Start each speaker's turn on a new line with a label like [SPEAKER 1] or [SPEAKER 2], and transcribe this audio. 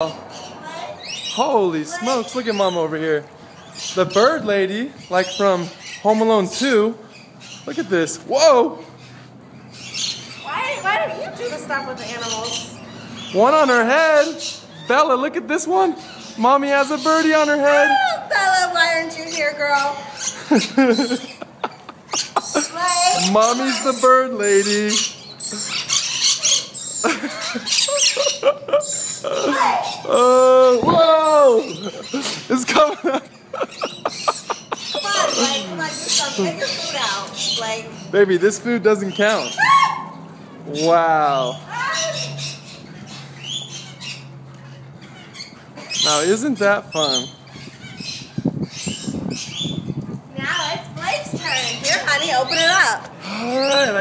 [SPEAKER 1] Holy smokes, look at Mom over here. The bird lady, like from Home Alone 2. Look at this. Whoa!
[SPEAKER 2] Why don't you do the stuff with the animals?
[SPEAKER 1] One on her head. Bella, look at this one. Mommy has a birdie on her head.
[SPEAKER 2] Oh, Bella, why aren't you here, girl?
[SPEAKER 1] Mommy's the bird lady. Oh, whoa! It's coming up.
[SPEAKER 2] Come on, do something. Get your food out.
[SPEAKER 1] Baby, this food doesn't count. Wow. Now, isn't that fun?
[SPEAKER 2] Now it's Blake's turn. Here, honey, open it up.
[SPEAKER 1] All right.